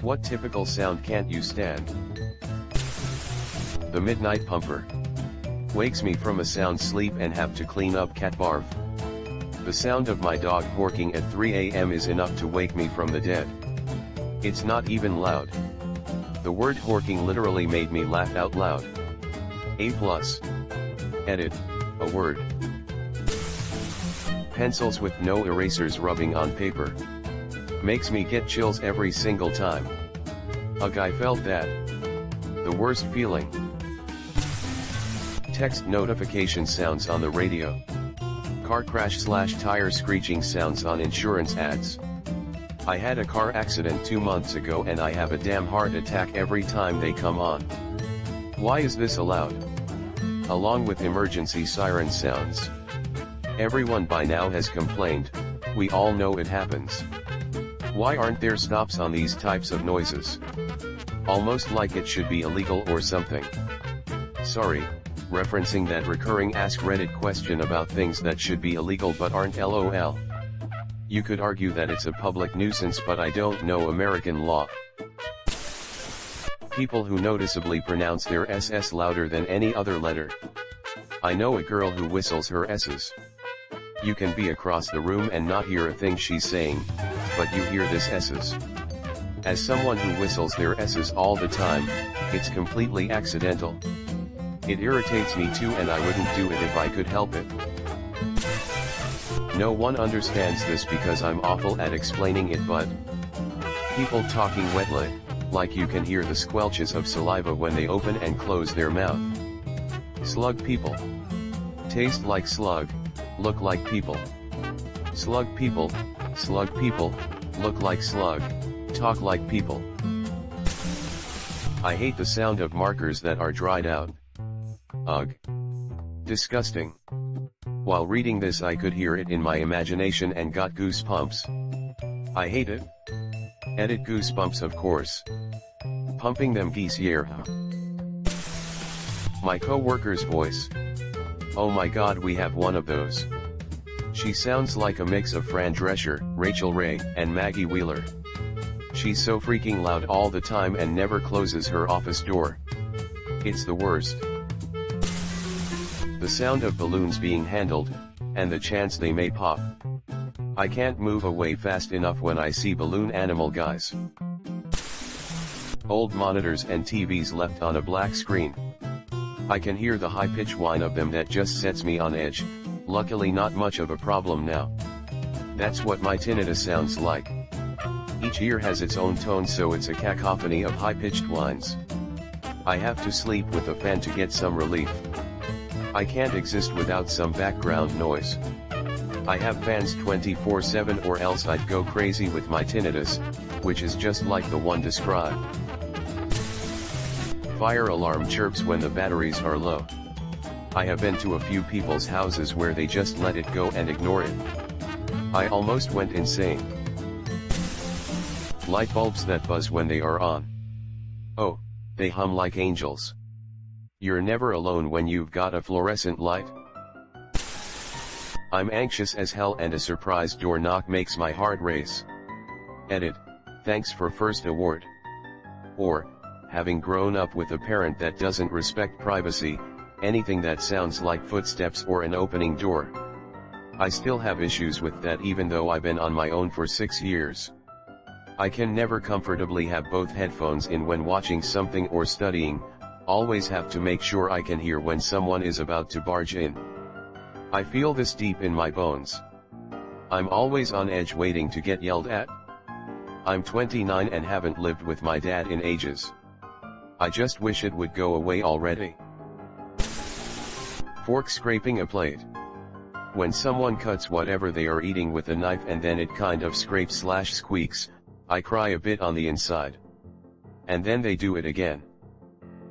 What typical sound can't you stand? The midnight pumper. Wakes me from a sound sleep and have to clean up cat barf. The sound of my dog horking at 3 a.m. is enough to wake me from the dead. It's not even loud. The word horking literally made me laugh out loud. A+. Edit, a word. Pencils with no erasers rubbing on paper. Makes me get chills every single time. Ugh, I felt that. The worst feeling. Text notification sounds on the radio. Car crash / tire screeching sounds on insurance ads. I had a car accident 2 months ago and I have a damn heart attack every time they come on. Why is this allowed? Along with emergency siren sounds. Everyone by now has complained, we all know it happens. Why aren't there stops on these types of noises? Almost like it should be illegal or something. Sorry, referencing that recurring Ask Reddit question about things that should be illegal but aren't lol. You could argue that it's a public nuisance, but I don't know American law. People who noticeably pronounce their SS louder than any other letter. I know a girl who whistles her S's. You can be across the room and not hear a thing she's saying, but you hear this S's. As someone who whistles their S's all the time, it's completely accidental. It irritates me too, and I wouldn't do it if I could help it. No one understands this because I'm awful at explaining it, but people talking wetly, like you can hear the squelches of saliva when they open and close their mouth. Slug people. Taste like slug, look like people. Slug people, look like slug, talk like people. I hate the sound of markers that are dried out. Ugh. Disgusting. While reading this I could hear it in my imagination and got goosebumps. I hate it. Edit goosebumps, of course. Pumping them geese here. My co-worker's voice. Oh my god, we have one of those. She sounds like a mix of Fran Drescher, Rachel Ray, and Maggie Wheeler. She's so freaking loud all the time and never closes her office door. It's the worst. The sound of balloons being handled, and the chance they may pop. I can't move away fast enough when I see balloon animal guys. Old monitors and TVs left on a black screen. I can hear the high-pitched whine of them that just sets me on edge, luckily not much of a problem now. That's what my tinnitus sounds like. Each ear has its own tone, so it's a cacophony of high-pitched whines. I have to sleep with a fan to get some relief. I can't exist without some background noise. I have fans 24/7 or else I'd go crazy with my tinnitus, which is just like the one described. Fire alarm chirps when the batteries are low. I have been to a few people's houses where they just let it go and ignore it. I almost went insane. Light bulbs that buzz when they are on. Oh, they hum like angels. You're never alone when you've got a fluorescent light. I'm anxious as hell and a surprise door knock makes my heart race. Edit, thanks for first award. Or, having grown up with a parent that doesn't respect privacy, anything that sounds like footsteps or an opening door. I still have issues with that even though I've been on my own for 6 years. I can never comfortably have both headphones in when watching something or studying, always have to make sure I can hear when someone is about to barge in. I feel this deep in my bones. I'm always on edge waiting to get yelled at. I'm 29 and haven't lived with my dad in ages. I just wish it would go away already. Fork scraping a plate. When someone cuts whatever they are eating with a knife and then it kind of scrapes / squeaks, I cry a bit on the inside. And then they do it again.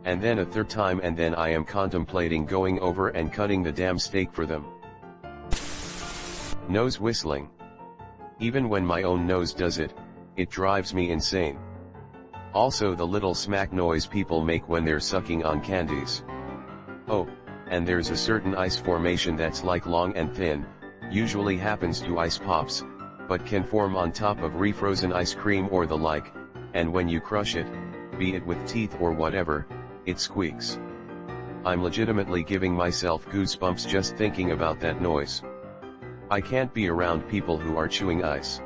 And then a third time, and then I am contemplating going over and cutting the damn steak for them. Nose whistling. Even when my own nose does it, it drives me insane. Also the little smack noise people make when they're sucking on candies. Oh, and there's a certain ice formation that's like long and thin, usually happens to ice pops, but can form on top of refrozen ice cream or the like, and when you crush it, be it with teeth or whatever, it squeaks. I'm legitimately giving myself goosebumps just thinking about that noise. I can't be around people who are chewing ice.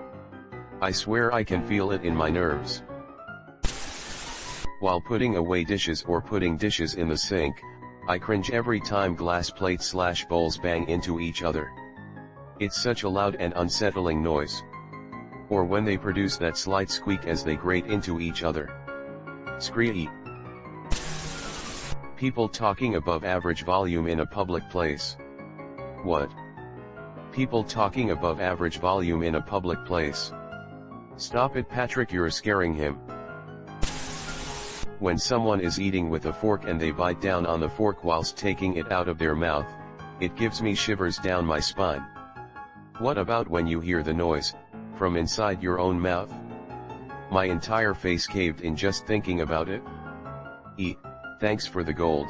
I swear I can feel it in my nerves. While putting away dishes or putting dishes in the sink, I cringe every time glass plates/bowls bang into each other. It's such a loud and unsettling noise. Or when they produce that slight squeak as they grate into each other. Screech. People talking above average volume in a public place. What? People talking above average volume in a public place. Stop it, Patrick, you're scaring him. When someone is eating with a fork and they bite down on the fork whilst taking it out of their mouth, it gives me shivers down my spine. What about when you hear the noise from inside your own mouth? My entire face caved in just thinking about it. Thanks for the gold.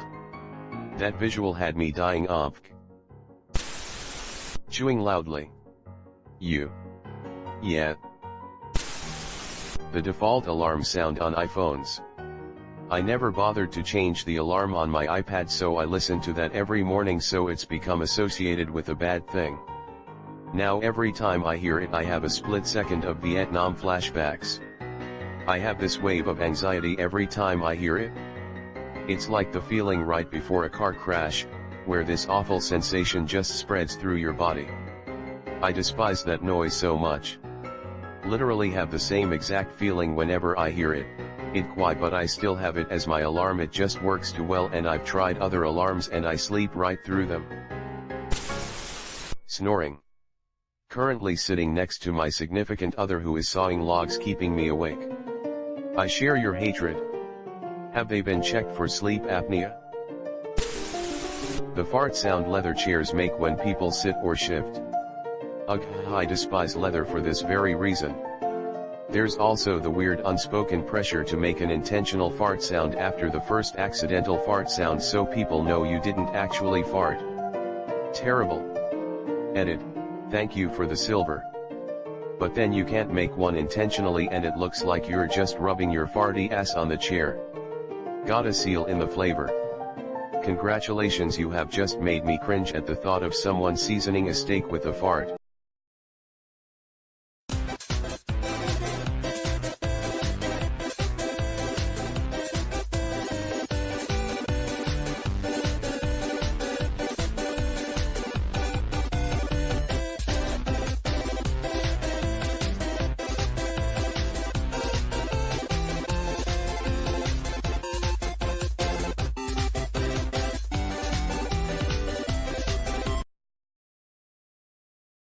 That visual had me dying of chewing loudly. Yeah. The default alarm sound on iPhones. I never bothered to change the alarm on my iPad, so I listen to that every morning, so it's become associated with a bad thing. Now every time I hear it I have a split second of Vietnam flashbacks. I have this wave of anxiety every time I hear it. It's like the feeling right before a car crash, where this awful sensation just spreads through your body. I despise that noise so much. Literally have the same exact feeling whenever I hear it. But I still have it as my alarm. It just works too well, and I've tried other alarms and I sleep right through them. Snoring. Currently sitting next to my significant other who is sawing logs, keeping me awake. I share your hatred. Have they been checked for sleep apnea? The fart sound leather chairs make when people sit or shift. Ugh, I despise leather for this very reason. There's also the weird unspoken pressure to make an intentional fart sound after the first accidental fart sound so people know you didn't actually fart. Terrible. Edit, thank you for the silver. But then you can't make one intentionally and it looks like you're just rubbing your farty ass on the chair. Gotta seal in the flavor. Congratulations, you have just made me cringe at the thought of someone seasoning a steak with a fart.